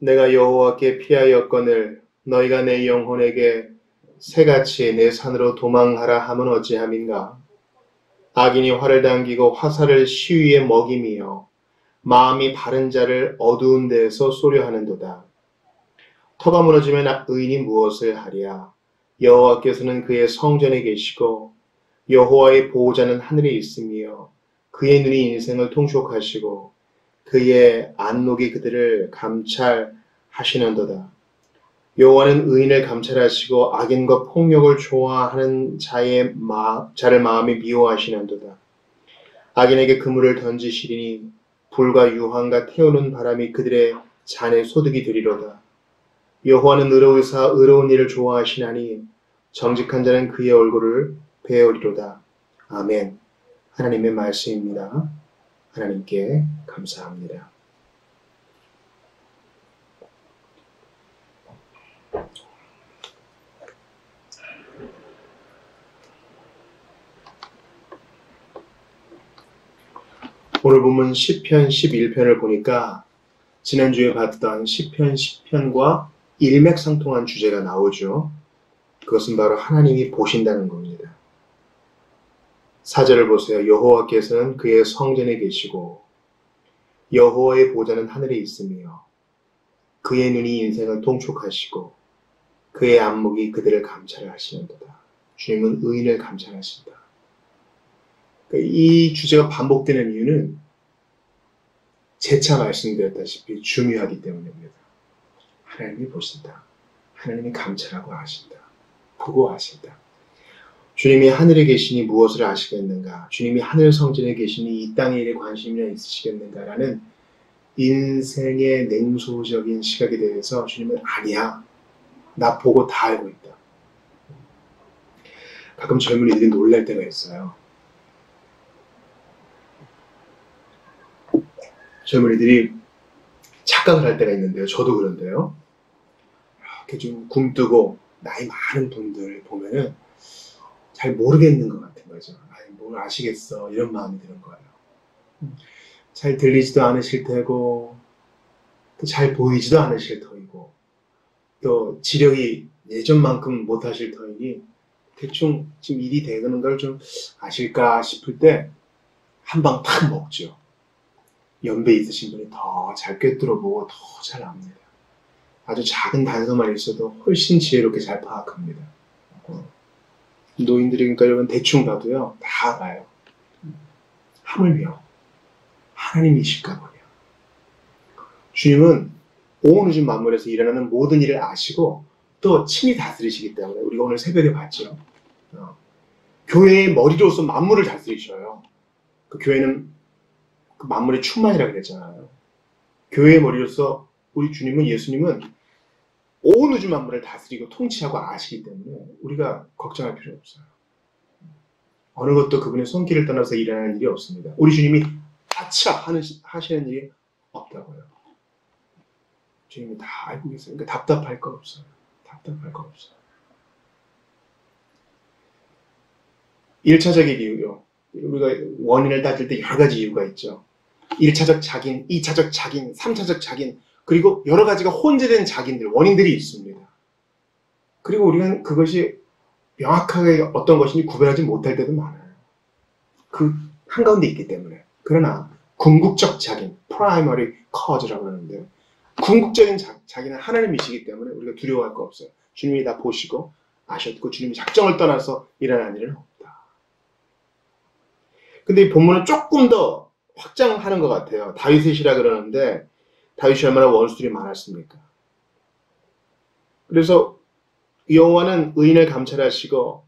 내가 여호와께 피하였거늘 너희가 내 영혼에게 새같이 내 산으로 도망하라 함은 어찌함인가. 악인이 활을 당기고 화살을 시위에 먹임이요 마음이 바른 자를 어두운 데에서 쏘려 하는도다. 터가 무너지면 의인이 무엇을 하랴. 여호와께서는 그의 성전에 계시고 여호와의 보호자는 하늘에 있으며 그의 눈이 인생을 통촉하시고 그의 안목이 그들을 감찰하시는도다. 여호와는 의인을 감찰하시고 악인과 폭력을 좋아하는 자를 마음에 미워하시는도다. 악인에게 그물을 던지시리니 불과 유황과 태우는 바람이 그들의 잔에 소득이 되리로다. 여호와는 의로운 일을 좋아하시나니 정직한 자는 그의 얼굴을 배우리로다. 아멘. 하나님의 말씀입니다. 하나님께 감사합니다. 오늘 본문 시편 11편을 보니까 지난주에 봤던 시편 10편과 일맥상통한 주제가 나오죠. 그것은 바로 하나님이 보신다는 겁니다. 4절을 보세요. 여호와께서는 그의 성전에 계시고 여호와의 보좌는 하늘에 있으며 그의 눈이 인생을 통촉하시고 그의 안목이 그들을 감찰하시는도다. 주님은 의인을 감찰하신다. 이 주제가 반복되는 이유는 재차 말씀드렸다시피 중요하기 때문입니다. 하나님이 보신다. 하나님이 감찰하고 아신다. 보고 아신다. 주님이 하늘에 계시니 무엇을 아시겠는가? 주님이 하늘 성전에 계시니 이 땅에 일에 관심이나 있으시겠는가? 라는 인생의 냉소적인 시각에 대해서 주님은 아니야. 나 보고 다 알고 있다. 가끔 젊은이들이 놀랄 때가 있어요. 젊은이들이 착각을 할 때가 있는데요. 저도 그런데요. 이렇게 좀 굼뜨고 나이 많은 분들 보면은 잘 모르겠는 것 같은 거죠. 아니, 뭘 아시겠어. 이런 마음이 드는 거예요. 잘 들리지도 않으실 테고 또 잘 보이지도 않으실 터이고 또 지력이 예전만큼 못하실 터이니 대충 지금 일이 되는 걸 좀 아실까 싶을 때 한 방 탁 먹죠. 연배 있으신 분이 더 잘 꿰뚫어보고 더 잘 압니다. 아주 작은 단서만 있어도 훨씬 지혜롭게 잘 파악합니다. 노인들이 그러니까 여러분 대충 봐도요 다 알아요. 하물며 하나님이실까 보냐. 주님은 온 우주 만물에서 일어나는 모든 일을 아시고 또 친히 다스리시기 때문에 우리가 오늘 새벽에 봤죠. 교회의 머리로서 만물을 다스리셔요. 그 교회는 그 만물의 충만이라고 그랬잖아요. 교회의 머리로서 우리 주님은 예수님은 온 우주 만물을 다스리고 통치하고 아시기 때문에 우리가 걱정할 필요 없어요. 어느 것도 그분의 손길을 떠나서 일어나는 일이 없습니다. 우리 주님이 아차 하시는 일이 없다고요. 주님이 다 알고 계세요. 그러니까 답답할 건 없어요. 답답할 건 없어요. 1차적인 이유요. 우리가 원인을 따질 때 여러 가지 이유가 있죠. 1차적 자긴, 2차적 자긴, 3차적 자긴, 그리고 여러 가지가 혼재된 자긴들, 원인들이 있습니다. 그리고 우리는 그것이 명확하게 어떤 것인지 구별하지 못할 때도 많아요. 그 한가운데 있기 때문에. 그러나 궁극적 자긴, primary cause라고 하는데요. 궁극적인 자기는 하나님이시기 때문에 우리가 두려워할 거 없어요. 주님이 다 보시고 아셨고 주님이 작정을 떠나서 일어난 일은 없다. 근데 이 본문은 조금 더 확장하는 것 같아요. 다윗이라 그러는데 다윗이 얼마나 원수들이 많았습니까? 그래서 여호와는 의인을 감찰하시고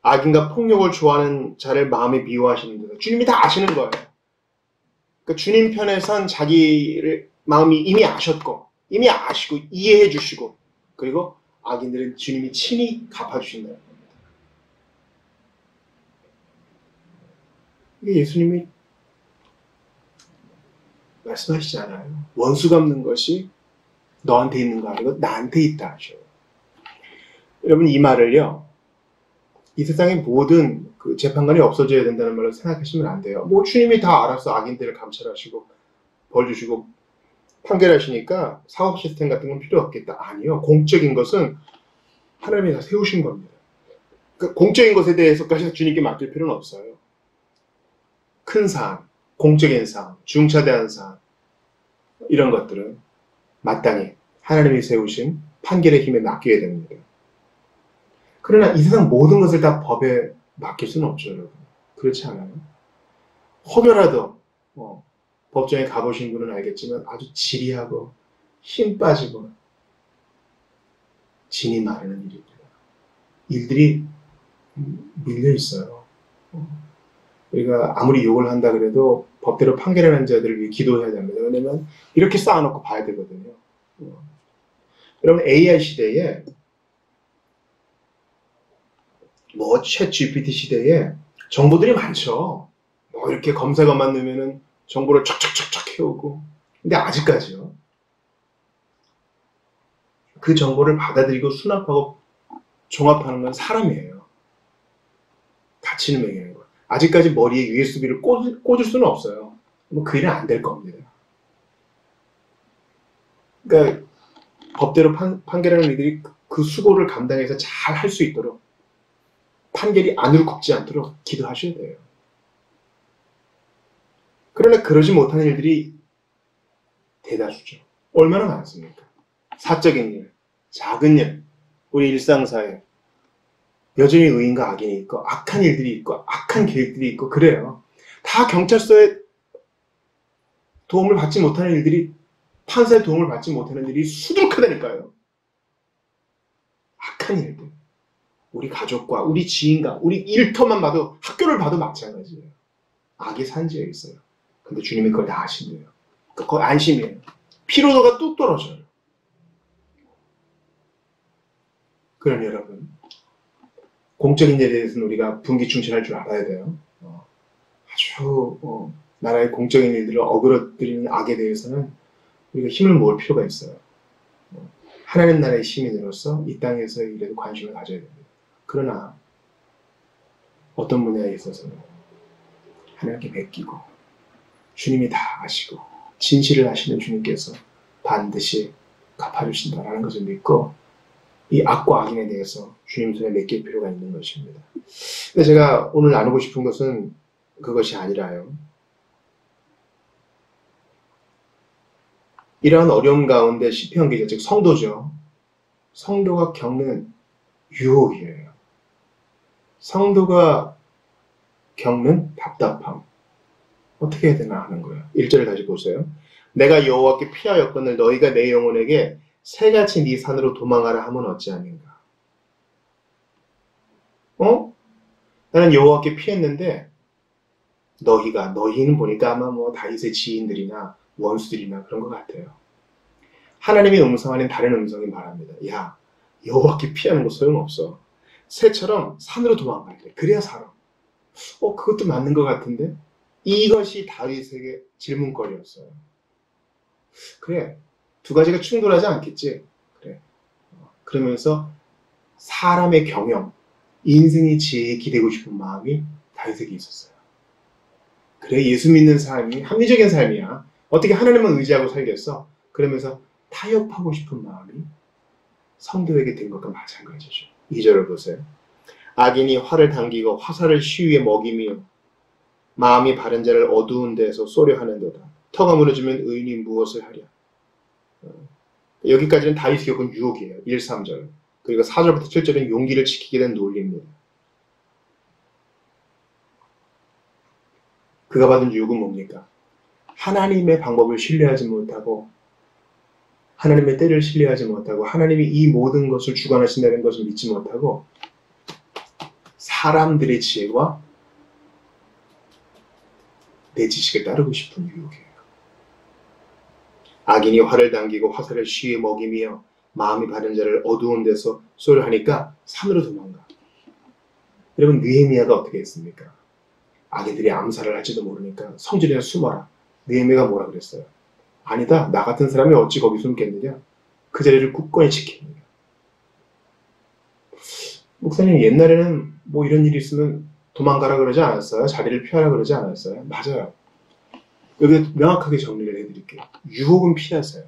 악인과 폭력을 좋아하는 자를 마음에 미워하시는 데다 주님이 다 아시는 거예요. 그러니까 주님 편에 선 자기를 마음이 이미 아셨고 이미 아시고 이해해 주시고 그리고 악인들은 주님이 친히 갚아주신다는 겁니다. 이게 예수님이 말씀하시잖아요. 원수 갚는 것이 너한테 있는 거 아니고 나한테 있다 하죠. 여러분 이 말을요. 이 세상의 모든 그 재판관이 없어져야 된다는 말로 생각하시면 안 돼요. 뭐 주님이 다 알아서 악인들을 감찰하시고 벌 주시고 판결하시니까 사법 시스템 같은 건 필요 없겠다. 아니요. 공적인 것은 하나님이 다 세우신 겁니다. 그 공적인 것에 대해서까지 주님께 맡길 필요는 없어요. 큰 사안, 공적인 사안, 중차대한 사안, 이런 것들은 마땅히 하나님이 세우신 판결의 힘에 맡겨야 됩니다. 그러나 이 세상 모든 것을 다 법에 맡길 수는 없죠, 여러분. 그렇지 않아요? 혹여라도 법정에 가보신 분은 알겠지만 아주 지리하고 힘 빠지고 진이 마르는 일입니다. 일들이 밀려 있어요. 우리가 아무리 욕을 한다 그래도 법대로 판결하는 자들을 위해 기도해야 됩니다. 왜냐면 이렇게 쌓아놓고 봐야 되거든요. 여러분 AI 시대에 챗 GPT 시대에 정보들이 많죠. 이렇게 검사가만 넣으면은 정보를 척척척척 해오고. 근데 아직까지요. 그 정보를 받아들이고 수납하고 종합하는 건 사람이에요. 가치는 매기는 거. 아직까지 머리에 USB를 꽂을 수는 없어요. 그 일은 안 될 겁니다. 그러니까 법대로 판결하는 이들이 그 수고를 감당해서 잘 할 수 있도록 판결이 안으로 굽지 않도록 기도하셔야 돼요. 그러나 그러지 못하는 일들이 대다수죠. 얼마나 많습니까? 사적인 일, 작은 일, 우리 일상사에 여전히 의인과 악인이 있고 악한 일들이 있고 악한 계획들이 있고 그래요. 다 경찰서에 도움을 받지 못하는 일들이 판사의 도움을 받지 못하는 일이 수두룩하다니까요. 악한 일들. 우리 가족과 우리 지인과 우리 일터만 봐도 학교를 봐도 마찬가지예요. 악이 산지에 있어요. 근데 주님이 그걸 다 아신대요. 그거 안심이에요. 피로도가 뚝 떨어져요. 그럼 여러분, 공적인 일에 대해서는 우리가 분기충천할 줄 알아야 돼요. 아주 나라의 공적인 일들을 어그러뜨리는 악에 대해서는 우리가 힘을 모을 필요가 있어요. 하나님 나라의 시민으로서 이 땅에서의 일에도 관심을 가져야 됩니다. 그러나 어떤 분야에 있어서는 하나님께 맡기고 주님이 다 아시고 진실을 아시는 주님께서 반드시 갚아주신다라는 것을 믿고 이 악과 악인에 대해서 주님 손에 맡길 필요가 있는 것입니다. 근데 제가 오늘 나누고 싶은 것은 그것이 아니라요. 이러한 어려움 가운데 시편 기자, 즉 성도죠. 성도가 겪는 유혹이에요. 성도가 겪는 답답함. 어떻게 해야 되나 하는 거예요. 1절을 다시 보세요. 내가 여호와께 피하였거늘 너희가 내 영혼에게 새같이 네 산으로 도망하라 하면 어찌하는가. 나는 여호와께 피했는데 너희는 보니까 아마 다윗의 지인들이나 원수들이나 그런 것 같아요. 하나님의 음성 아닌 다른 음성이 말합니다. 야, 여호와께 피하는 거 소용없어. 새처럼 산으로 도망가야 돼. 그래야 살아. 그것도 맞는 것 같은데? 이것이 다윗에게 질문거리였어요. 그래, 두 가지가 충돌하지 않겠지? 그래. 그러면서 사람의 경영, 인생의 지혜에 기대고 싶은 마음이 다윗에게 있었어요. 그래, 예수 믿는 삶이 합리적인 삶이야. 어떻게 하나님만 의지하고 살겠어? 그러면서 타협하고 싶은 마음이 성도에게 된 것과 마찬가지죠. 2절을 보세요. 악인이 활을 당기고 화살을 시위에 먹이며 마음이 바른 자를 어두운 데서 쏘려 하는도다. 터가 무너지면 의인이 무엇을 하랴. 여기까지는 다윗이 겪은 유혹이에요. 1, 3절. 그리고 4절부터 7절은 용기를 지키게 된 논리입니다. 그가 받은 유혹은 뭡니까? 하나님의 방법을 신뢰하지 못하고 하나님의 때를 신뢰하지 못하고 하나님이 이 모든 것을 주관하신다는 것을 믿지 못하고 사람들의 지혜와 내 지식을 따르고 싶은 유혹이에요. 악인이 활을 당기고 화살을 시위에 먹이며 마음이 바른 자를 어두운 데서 쏘려 하니까 산으로 도망가. 여러분 느헤미야가 어떻게 했습니까? 악인들이 암살을 할지도 모르니까 성전에 숨어라. 느헤미야가 뭐라 그랬어요? 아니다. 나 같은 사람이 어찌 거기 숨겠느냐? 그 자리를 굳건히 지킵니다. 목사님 옛날에는 이런 일이 있으면 도망가라 그러지 않았어요? 자리를 피하라 그러지 않았어요? 맞아요. 여기서 명확하게 정리를 해드릴게요. 유혹은 피하세요.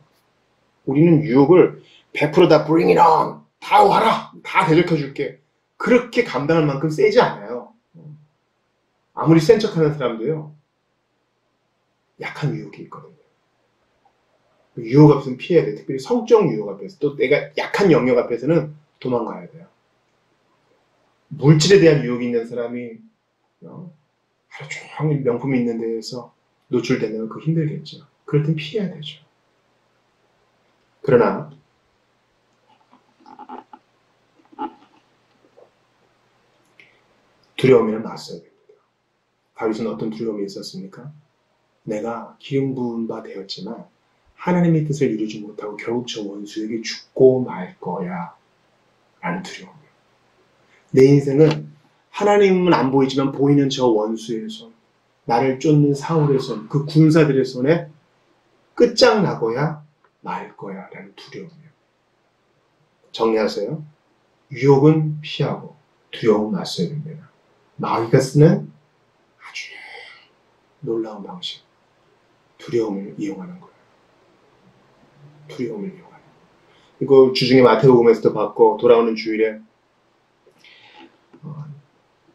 우리는 유혹을 100%다 bring it on, 다 와라, 다 대적해줄게. 그렇게 감당할 만큼 세지 않아요. 아무리 센 척하는 사람도요, 약한 유혹이 있거든요. 유혹 앞에서는 피해야 돼요. 특별히 성적 유혹 앞에서. 또 내가 약한 영역 앞에서는 도망가야 돼요. 물질에 대한 유혹이 있는 사람이 하루 종일 명품이 있는 데에서 노출되면 그거 힘들겠죠. 그럴 땐 피해야 되죠. 그러나 두려움에는 맞서야 됩니다. 다윗은 어떤 두려움이 있었습니까? 내가 기름 부은 바 되었지만 하나님의 뜻을 이루지 못하고 결국 저 원수에게 죽고 말 거야 라는 두려움이에요. 내 인생은 하나님은 안 보이지만 보이는 저 원수의 손, 나를 쫓는 사울의 손, 그 군사들의 손에 끝장나고야 말 거야 라는 두려움이에요. 정리하세요. 유혹은 피하고 두려움은 맞서야 됩니다. 마귀가 쓰는 아주 놀라운 방식, 두려움을 이용하는 거예요. 두려움을 이용하는 거예요. 이거 주중에 마태복음에서도 봤고 돌아오는 주일에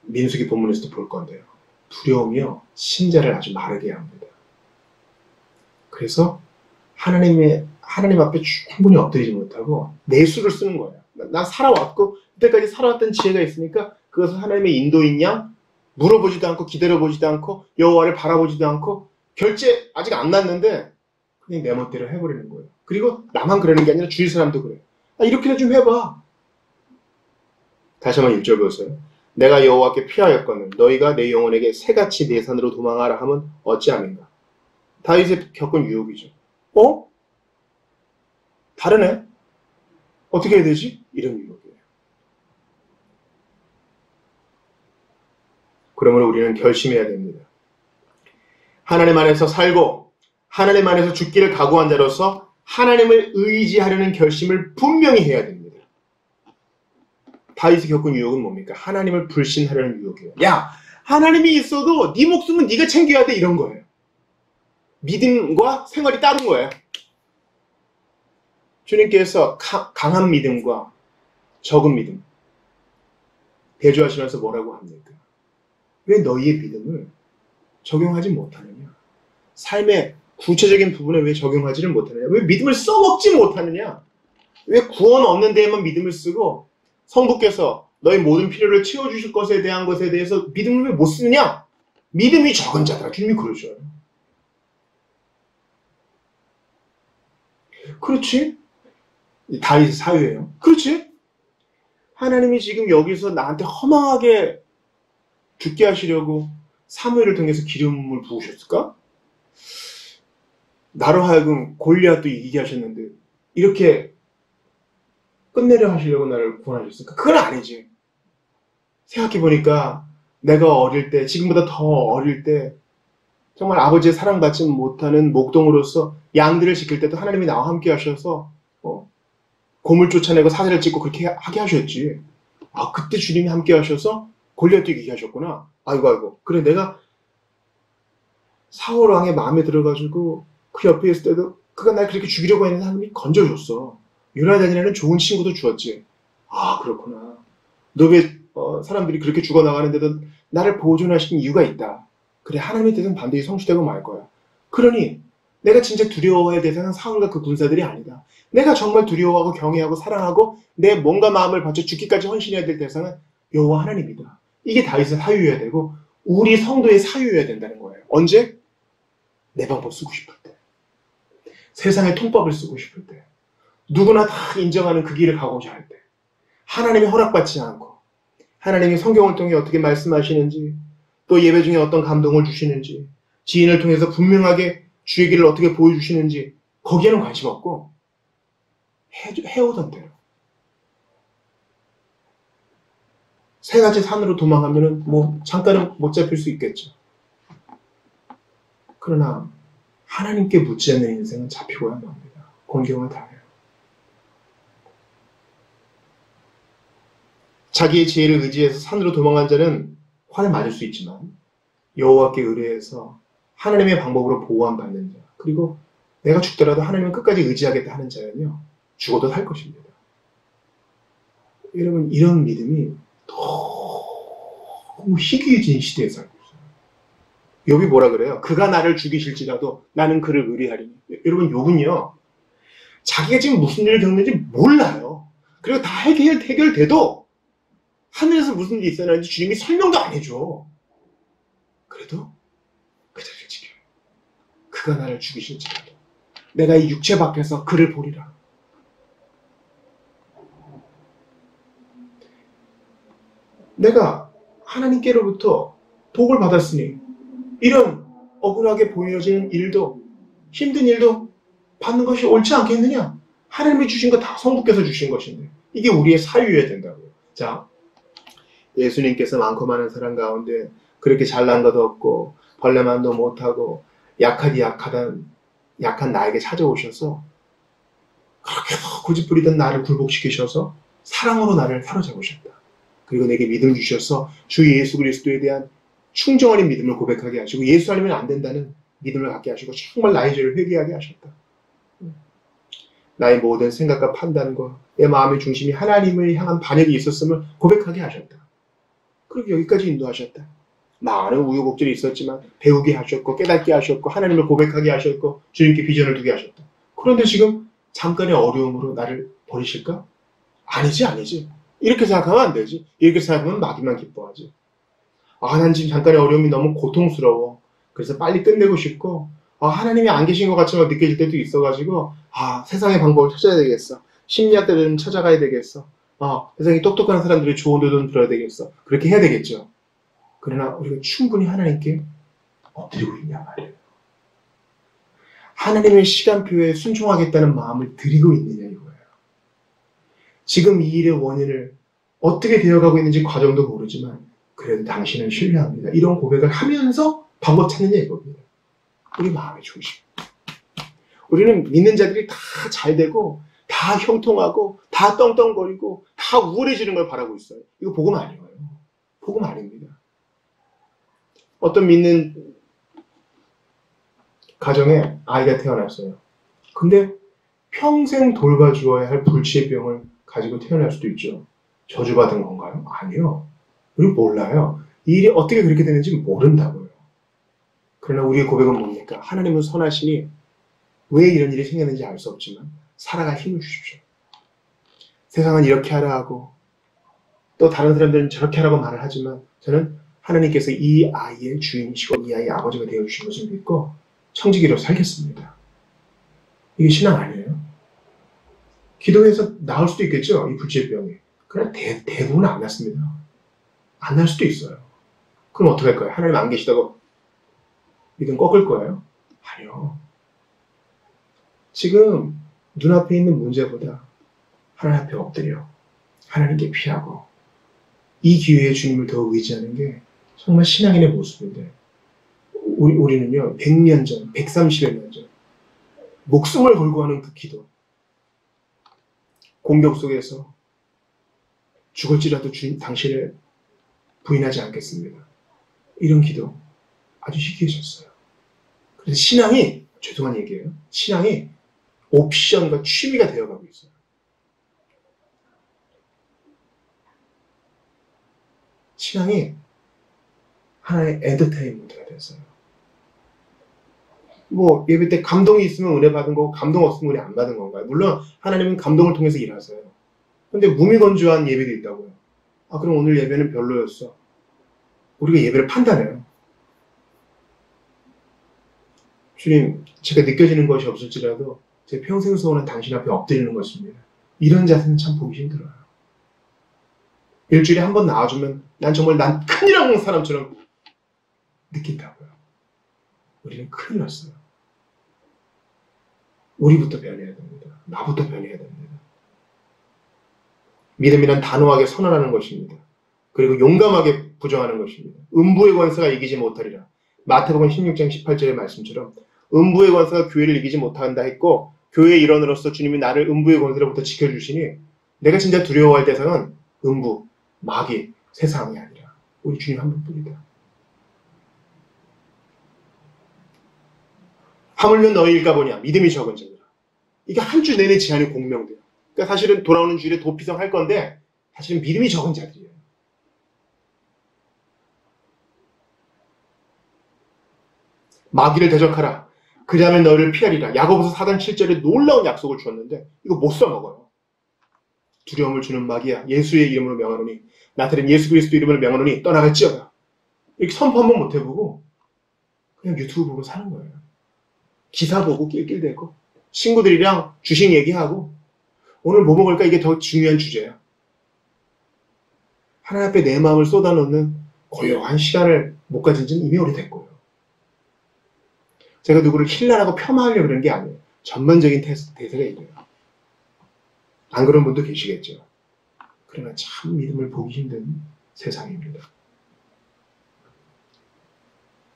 민수기 본문에서도 볼 건데요. 두려움이요, 신자를 아주 마르게 합니다. 그래서 하나님 앞에 충분히 엎드리지 못하고 내수를 쓰는 거예요. 난 살아왔고 그때까지 살아왔던 지혜가 있으니까 그것은 하나님의 인도인 양 물어보지도 않고 기다려보지도 않고 여호와를 바라보지도 않고 결제 아직 안 났는데 그냥 내 멋대로 해버리는 거예요. 그리고 나만 그러는 게 아니라 주위 사람도 그래요. 이렇게나 좀 해봐. 다시 한번 1절 보세요. 내가 여호와께 피하였거늘 너희가 내 영혼에게 새같이 내 산으로 도망하라 하면 어찌함인가. 다윗이 겪은 유혹이죠. 다르네? 어떻게 해야 되지? 이런 유혹이에요. 그러므로 우리는 결심해야 됩니다. 하나님 안에서 살고 하나님 안에서 죽기를 각오한 자로서 하나님을 의지하려는 결심을 분명히 해야 됩니다. 다윗이 겪은 유혹은 뭡니까? 하나님을 불신하려는 유혹이에요. 야, 하나님이 있어도 네 목숨은 네가 챙겨야 돼, 이런 거예요. 믿음과 생활이 다른 거예요. 주님께서 강한 믿음과 적은 믿음 대조하시면서 뭐라고 합니까? 왜 너희의 믿음을 적용하지 못하느냐? 삶의 구체적인 부분에 왜 적용하지를 못하느냐? 왜 믿음을 써먹지 못하느냐? 왜 구원 얻는 데에만 믿음을 쓰고 성부께서 너희 모든 필요를 채워주실 것에 대한 것에 대해서 믿음을 왜 못 쓰느냐? 믿음이 적은 자다. 주님이 그러셔요. 그렇지? 다윗의 사유예요. 그렇지? 하나님이 지금 여기서 나한테 허망하게 죽게 하시려고 사무엘을 통해서 기름을 부으셨을까? 나로 하여금 골리앗도 이기게 하셨는데 이렇게 끝내려 하시려고 나를 구원하셨을까? 그건 아니지. 생각해보니까 내가 어릴 때, 지금보다 더 어릴 때 정말 아버지의 사랑받지 못하는 목동으로서 양들을 지킬 때도 하나님이 나와 함께 하셔서 곰을 쫓아내고 사제를 찍고 그렇게 하게 하셨지. 그때 주님이 함께 하셔서 골리앗도 이기게 하셨구나. 아이고. 그래, 내가 사울 왕의 마음에 들어가지고 그 옆에 있을 때도 그가 날 그렇게 죽이려고 했는데 하나님이 건져줬어. 요나단이라는 좋은 친구도 주었지. 그렇구나. 너 왜 사람들이 그렇게 죽어나가는데도 나를 보존하신 이유가 있다. 그래, 하나님의 뜻은 반드시 성취되고 말 거야. 그러니 내가 진짜 두려워해야 대상은 사울과 그 군사들이 아니다. 내가 정말 두려워하고 경외하고 사랑하고 내 몸과 마음을 바쳐 죽기까지 헌신해야 될 대상은 여호와 하나님이다. 이게 다윗의 사유여야 되고 우리 성도의 사유여야 된다는 거예요. 언제? 내 방법 쓰고 싶을 때. 세상의 통법을 쓰고 싶을 때. 누구나 다 인정하는 그 길을 가고자 할 때. 하나님이 허락받지 않고 하나님이 성경을 통해 어떻게 말씀하시는지 또 예배 중에 어떤 감동을 주시는지 지인을 통해서 분명하게 주의 길을 어떻게 보여주시는지 거기에는 관심 없고 해오던 대로 세 가지 산으로 도망가면은 잠깐은 못 잡힐 수 있겠죠. 그러나 하나님께 묻지 않는 인생은 잡히고야 맙니다. 곤경을 당해요. 자기의 지혜를 의지해서 산으로 도망간 자는 화를 맞을 수 있지만 여호와께 의뢰해서 하나님의 방법으로 보호받는 자, 그리고 내가 죽더라도 하나님을 끝까지 의지하겠다 하는 자는요, 죽어도 살 것입니다. 여러분, 이런 믿음이 너무 희귀해진 시대에 살고 있어요. 욥이 뭐라 그래요? 그가 나를 죽이실지라도 나는 그를 의뢰하리니. 여러분, 욥은요, 자기가 지금 무슨 일을 겪는지 몰라요. 그리고 다 해결돼도 하늘에서 무슨 일이 있었는지 주님이 설명도 안 해줘. 그래도 그 자리를 지켜요. 그가 나를 죽이실지라도 내가 이 육체 밖에서 그를 보리라. 내가 하나님께로부터 복을 받았으니 이런 억울하게 보여지는 일도, 힘든 일도 받는 것이 옳지 않겠느냐? 하나님이 주신 거 다 성부께서 주신 것인데 이게 우리의 사유여야 된다고요. 자, 예수님께서 많고 많은 사람 가운데 그렇게 잘난 것도 없고 벌레만도 못하고 약한 나에게 찾아오셔서 그렇게 고집부리던 나를 굴복시키셔서 사랑으로 나를 사로잡으셨다. 그리고 내게 믿음 주셔서 주 예수 그리스도에 대한 충정어린 믿음을 고백하게 하시고 예수 아니면 안 된다는 믿음을 갖게 하시고 정말 나의 죄를 회개하게 하셨다. 나의 모든 생각과 판단과 내 마음의 중심이 하나님을 향한 반역이 있었음을 고백하게 하셨다. 그리고 여기까지 인도하셨다. 많은 우여곡절이 있었지만 배우게 하셨고 깨닫게 하셨고 하나님을 고백하게 하셨고 주님께 비전을 두게 하셨다. 그런데 지금 잠깐의 어려움으로 나를 버리실까? 아니지. 이렇게 생각하면 안 되지. 이렇게 생각하면 마귀만 기뻐하지. 난 지금 잠깐의 어려움이 너무 고통스러워. 그래서 빨리 끝내고 싶고 하나님이 안 계신 것 같지만 느껴질 때도 있어가지고 세상의 방법을 찾아야 되겠어. 심리학대를 좀 찾아가야 되겠어. 세상에 똑똑한 사람들의 조언도 좀 들어야 되겠어. 그렇게 해야 되겠죠. 그러나 우리가 충분히 하나님께 엎드리고 있냐 말이에요. 하나님의 시간표에 순종하겠다는 마음을 드리고 있느냐 이거예요. 지금 이 일의 원인을 어떻게 되어가고 있는지 과정도 모르지만 그래도 당신은 신뢰합니다. 이런 고백을 하면서 방법 찾느냐 이겁니다. 우리 마음의 중심. 우리는 믿는 자들이 다 잘되고 다 형통하고 다 떵떵거리고 다 우월해지는 걸 바라고 있어요. 이거 복음 아니에요. 복음 아닙니다. 어떤 믿는 가정에 아이가 태어났어요. 근데 평생 돌봐주어야 할 불치의 병을 가지고 태어날 수도 있죠. 저주받은 건가요? 아니요. 우리 몰라요. 이 일이 어떻게 그렇게 되는지 모른다고요. 그러나 우리의 고백은 뭡니까? 하나님은 선하시니 왜 이런 일이 생겼는지 알 수 없지만 살아갈 힘을 주십시오. 세상은 이렇게 하라 하고 또 다른 사람들은 저렇게 하라고 말을 하지만 저는 하나님께서 이 아이의 주인이시고 이 아이의 아버지가 되어주신 것을 믿고 청지기로 살겠습니다. 이게 신앙 아니에요? 기도해서 나을 수도 있겠죠? 이 불치병이. 그러나 대부분은 안 낫습니다. 안 날 수도 있어요. 그럼 어떻게 할 거예요? 하나님 안 계시다고 믿음 꺾을 거예요? 아니요. 지금 눈앞에 있는 문제보다 하나님 앞에 엎드려 하나님께 피하고 이 기회에 주님을 더 의지하는 게 정말 신앙인의 모습인데 우리는요 100년 전, 130여 년 전 목숨을 걸고 하는 그 기도 공격 속에서 죽을지라도 주님 당신을 부인하지 않겠습니다. 이런 기도 아주 희귀해졌어요. 그래서 신앙이 죄송한 얘기예요. 신앙이 옵션과 취미가 되어가고 있어요. 신앙이 하나의 엔터테인먼트가 됐어요. 예배 때 감동이 있으면 은혜 받은 거고 감동 없으면 은혜 안 받은 건가요? 물론 하나님은 감동을 통해서 일하세요. 근데 무미건조한 예배도 있다고요. 그럼 오늘 예배는 별로였어. 우리가 예배를 판단해요. 주님, 제가 느껴지는 것이 없을지라도 제 평생 소원은 당신 앞에 엎드리는 것입니다. 이런 자세는 참 보기 힘들어요. 일주일에 한 번 나와주면 난 큰일 나는 사람처럼 느낀다고요. 우리는 큰일 났어요. 우리부터 변해야 됩니다. 나부터 변해야 됩니다. 믿음이란 단호하게 선언하는 것입니다. 그리고 용감하게 부정하는 것입니다. 음부의 권세가 이기지 못하리라. 마태복음 16장 18절의 말씀처럼 음부의 권세가 교회를 이기지 못한다 했고 교회의 일원으로서 주님이 나를 음부의 권세로부터 지켜주시니 내가 진짜 두려워할 대상은 음부, 마귀, 세상이 아니라 우리 주님 한 분뿐이다. 하물며 너희일까 보냐 믿음이 적은 자들아. 이게 한 주 내내 제한이 공명돼요. 그러니까 사실은 돌아오는 주일에 도피성 할 건데 사실은 믿음이 적은 자들이에요. 마귀를 대적하라. 그리하면 너희를 피하리라. 야고보서 4장 7절에 놀라운 약속을 주었는데 이거 못 써먹어요. 두려움을 주는 마귀야. 예수의 이름으로 명하노니 나타낸 예수 그리스도 이름으로 명하노니 떠나갈지어다. 이렇게 선포 한번 못 해보고 그냥 유튜브 보고 사는 거예요. 기사 보고 낄낄대고 친구들이랑 주식 얘기하고 오늘 뭐 먹을까 이게 더 중요한 주제야. 하나님 앞에 내 마음을 쏟아놓는 고요한 시간을 못 가진 지는 이미 오래됐고요. 제가 누구를 힐난하고 폄하하려고 그러는 게 아니에요. 전반적인 대세가 이래요. 안 그런 분도 계시겠죠. 그러나 참 믿음을 보기 힘든 세상입니다.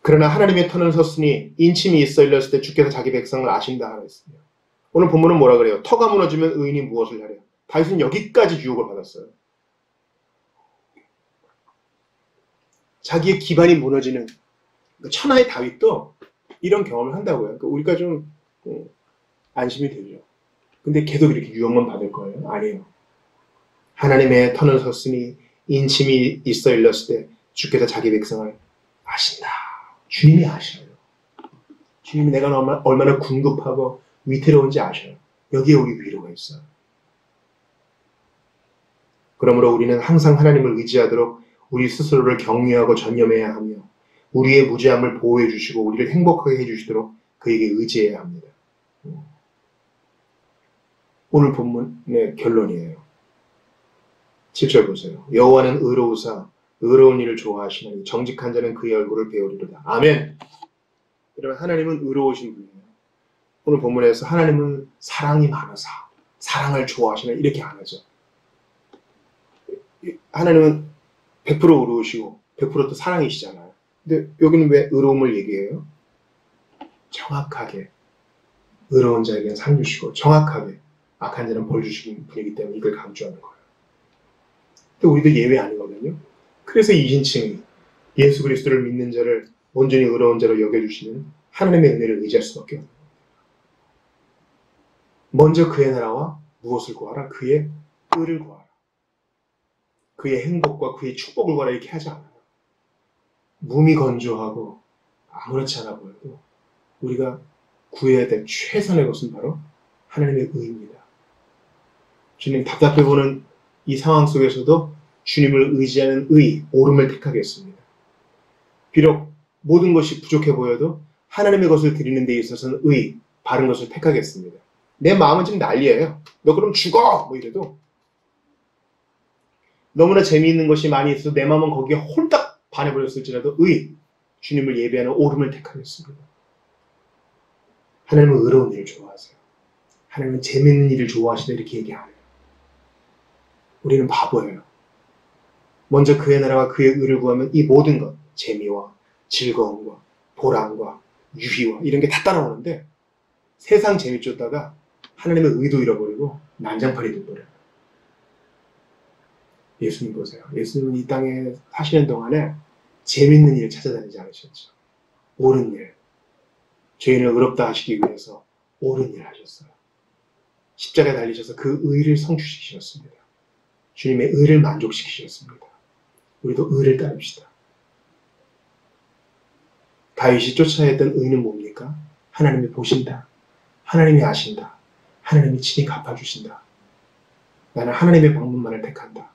그러나 하나님의 터는 섰으니 인침이 있어 일렀을 때 주께서 자기 백성을 아신다 하라 했습니다. 오늘 본문은 뭐라 그래요? 터가 무너지면 의인이 무엇을 하랴? 다윗은 여기까지 유혹을 받았어요. 자기의 기반이 무너지는 천하의 다윗도 이런 경험을 한다고요. 그러니까 우리가 좀 안심이 되죠. 근데 계속 이렇게 유혹만 받을 거예요? 아니에요. 하나님의 터는 섰으니 인침이 있어 일렀을 때 주께서 자기 백성을 아신다. 주님이 아셔요. 주님이 내가 얼마나 궁급하고 위태로운지 아셔요. 여기에 우리 위로가 있어요. 그러므로 우리는 항상 하나님을 의지하도록 우리 스스로를 격려하고 전념해야 하며 우리의 무죄함을 보호해 주시고 우리를 행복하게 해주시도록 그에게 의지해야 합니다. 오늘 본문의 결론이에요. 7절 보세요. 여호와는 의로우사 의로운 일을 좋아하시나니 정직한 자는 그의 얼굴을 배우리로다. 아멘. 여러분 하나님은 의로우신 분이에요. 오늘 본문에서 하나님은 사랑이 많으사 사랑을 좋아하시나 이렇게 안 하죠. 하나님은 100% 의로우시고 100%또 사랑이시잖아요. 근데 여기는 왜 의로움을 얘기해요? 정확하게 의로운 자에게는 상 주시고 정확하게 악한 자는 벌 주시는 분이기 때문에 이걸 강조하는 거예요. 근데 우리도 예외 아니거든요. 그래서 이신칭이 예수 그리스도를 믿는 자를 온전히 의로운 자로 여겨주시는 하나님의 은혜를 의지할 수밖에 없는 겁니다. 먼저 그의 나라와 무엇을 구하라? 그의 의를 구하라. 그의 행복과 그의 축복을 구하라 이렇게 하지 않아요. 몸이 건조하고 아무렇지 않아 보여도 우리가 구해야 될 최선의 것은 바로 하나님의 의입니다. 주님 답답해 보는 이 상황 속에서도 주님을 의지하는 의, 옳음을 택하겠습니다. 비록 모든 것이 부족해 보여도 하나님의 것을 드리는 데 있어서는 의, 바른 것을 택하겠습니다. 내 마음은 지금 난리예요. 너 그럼 죽어! 뭐 이래도 너무나 재미있는 것이 많이 있어서 내 마음은 거기에 홀딱 반해버렸을지라도 의, 주님을 예배하는 옳음을 택하겠습니다. 하나님은 의로운 일을 좋아하세요. 하나님은 재미있는 일을 좋아하시다 이렇게 얘기 안 해요. 우리는 바보예요. 먼저 그의 나라와 그의 의를 구하면 이 모든 것, 재미와 즐거움과 보람과 유희와 이런 게 다 따라오는데 세상 재미 쫓다가 하나님의 의도 잃어버리고 난장판이 돼버려요. 예수님 보세요. 예수님은 이 땅에 사시는 동안에 재밌는 일을 찾아다니지 않으셨죠. 옳은 일. 죄인을 의롭다 하시기 위해서 옳은 일을 하셨어요. 십자가에 달리셔서 그 의를 성취시키셨습니다. 주님의 의를 만족시키셨습니다. 우리도 의를 따릅시다. 다윗이 쫓아야 했던 의는 뭡니까? 하나님이 보신다. 하나님이 아신다. 하나님이 친히 갚아주신다. 나는 하나님의 방법만을 택한다.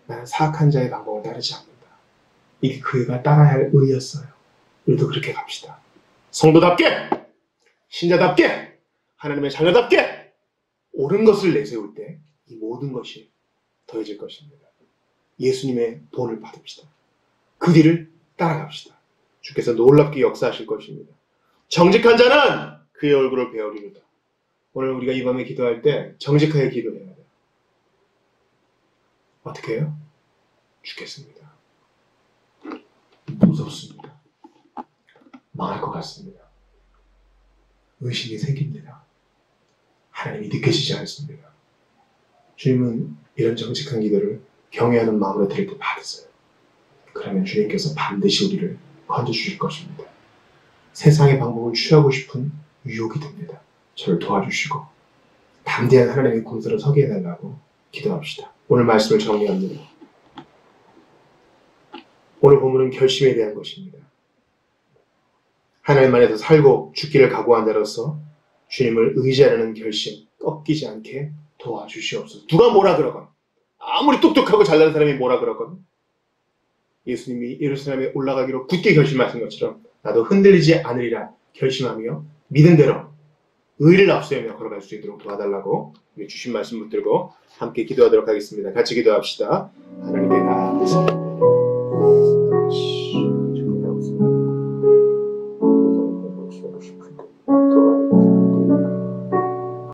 나는 사악한 자의 방법을 따르지 않는다. 이게 그가 따라야 할 의였어요. 우리도 그렇게 갑시다. 성도답게, 신자답게, 하나님의 자녀답게 옳은 것을 내세울 때 이 모든 것이 더해질 것입니다. 예수님의 본을 받읍시다. 그 뒤를 따라갑시다. 주께서 놀랍게 역사하실 것입니다. 정직한 자는 그의 얼굴을 배우리로다. 오늘 우리가 이 밤에 기도할 때 정직하게 기도해야 돼요. 어떻게 해요? 죽겠습니다. 무섭습니다. 망할 것 같습니다. 의심이 생깁니다. 하나님이 느껴지지 않습니다. 주님은 이런 정직한 기도를 경외하는 마음으로 드릴 때 받으세요. 그러면 주님께서 반드시 우리를 건져주실 것입니다. 세상의 방법을 취하고 싶은 유혹이 됩니다. 저를 도와주시고 담대한 하나님의 군대로 서게 해달라고 기도합시다. 오늘 말씀을 정리합니다. 오늘 본문은 결심에 대한 것입니다. 하나님 안에서 살고 죽기를 각오한 자로서 주님을 의지하려는 결심 꺾이지 않게 도와주시옵소서. 누가 뭐라 그러건 아무리 똑똑하고 잘난 사람이 뭐라 그러건 예수님이 예루살렘에 올라가기로 굳게 결심하신 것처럼 나도 흔들리지 않으리라 결심하며 믿은 대로 의를 앞세우며 걸어갈 수 있도록 도와달라고 주신 말씀 붙들고 함께 기도하도록 하겠습니다. 같이 기도합시다. 하나님의